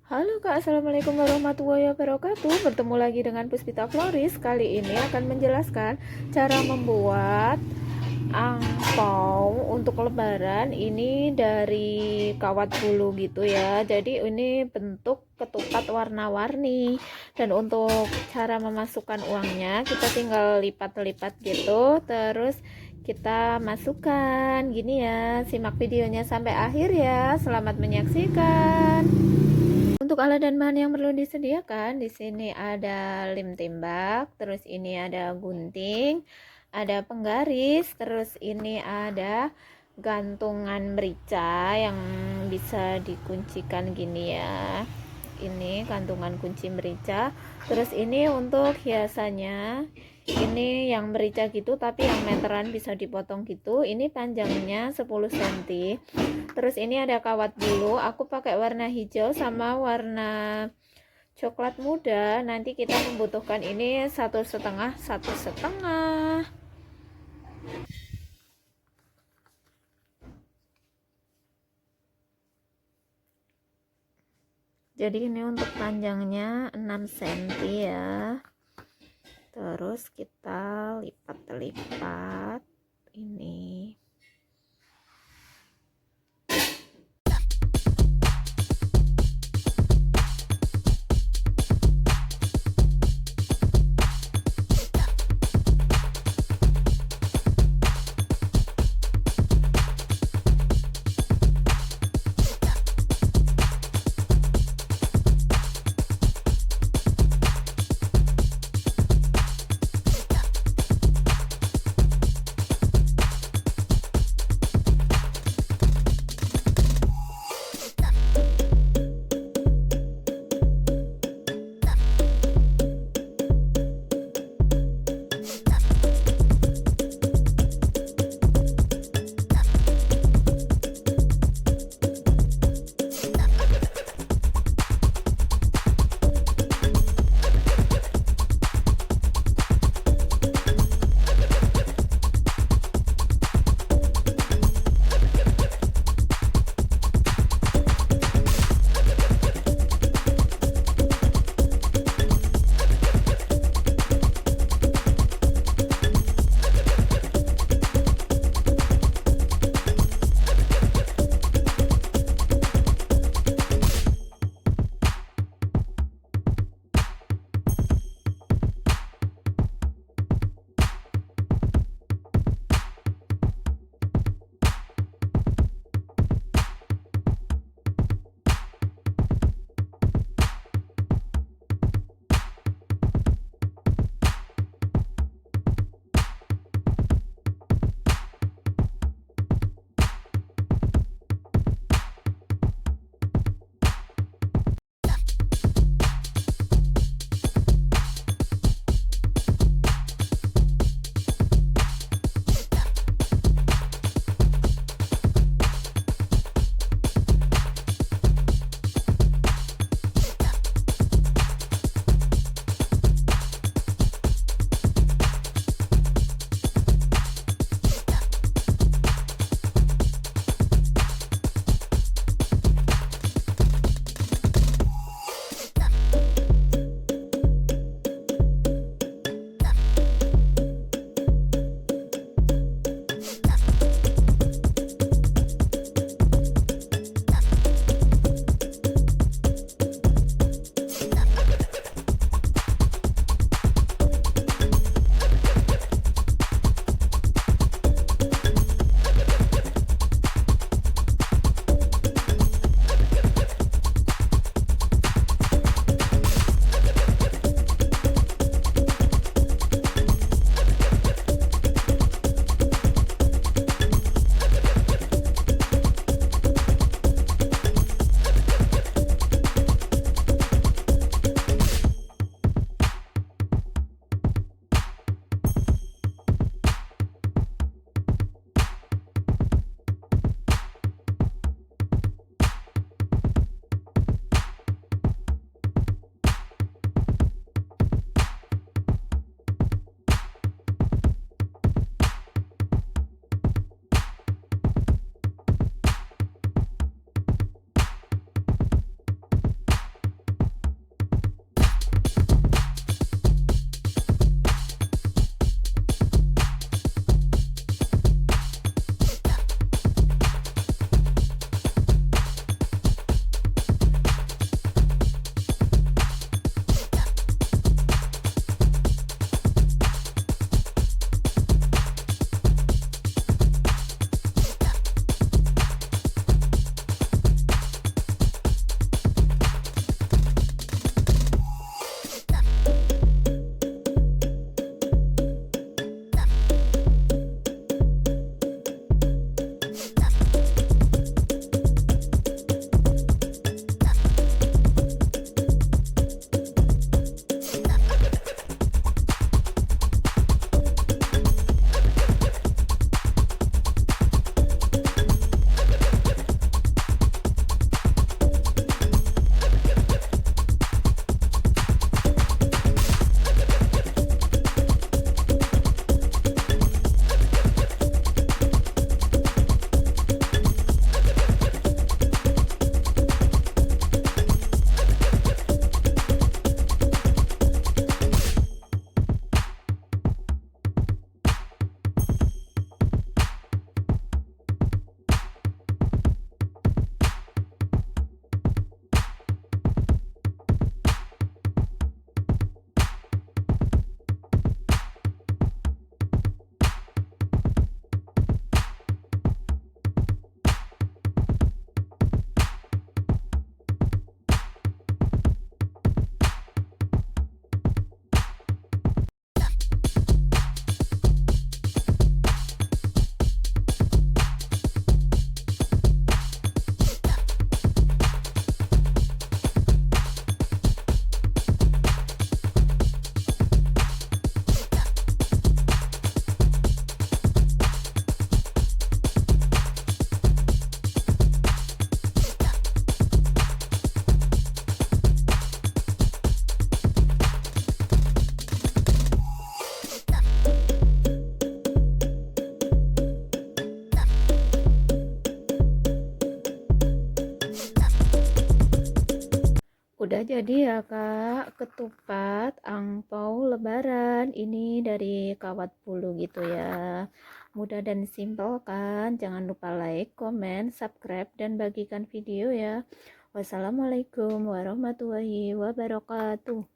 Halo Kak, Assalamualaikum warahmatullahi wabarakatuh. Bertemu lagi dengan Puspita Floris. Kali ini akan menjelaskan cara membuat angpau untuk lebaran. Ini dari kawat bulu gitu ya. Jadi ini bentuk ketupat warna-warni. Dan untuk cara memasukkan uangnya, kita tinggal lipat-lipat gitu. Terus kita masukkan gini ya. Simak videonya sampai akhir ya. Selamat menyaksikan. Untuk alat dan bahan yang perlu disediakan, di sini ada lem tembak, terus ini ada gunting, ada penggaris, terus ini ada gantungan merica yang bisa dikuncikan gini ya. Ini gantungan kunci merica. Terus ini untuk hiasannya. Ini yang merica gitu tapi yang meteran bisa dipotong gitu. Ini panjangnya 10 cm. Terus ini ada kawat bulu, aku pakai warna hijau sama warna coklat muda. Nanti kita membutuhkan ini satu setengah. Jadi ini untuk panjangnya 6 cm ya. Terus kita lipat-lipat ini. Udah jadi ya Kak, ketupat angpau lebaran. Ini dari Kawat Bulu gitu ya. Mudah dan simpel kan? Jangan lupa like, comment, subscribe, dan bagikan video ya. Wassalamualaikum warahmatullahi wabarakatuh.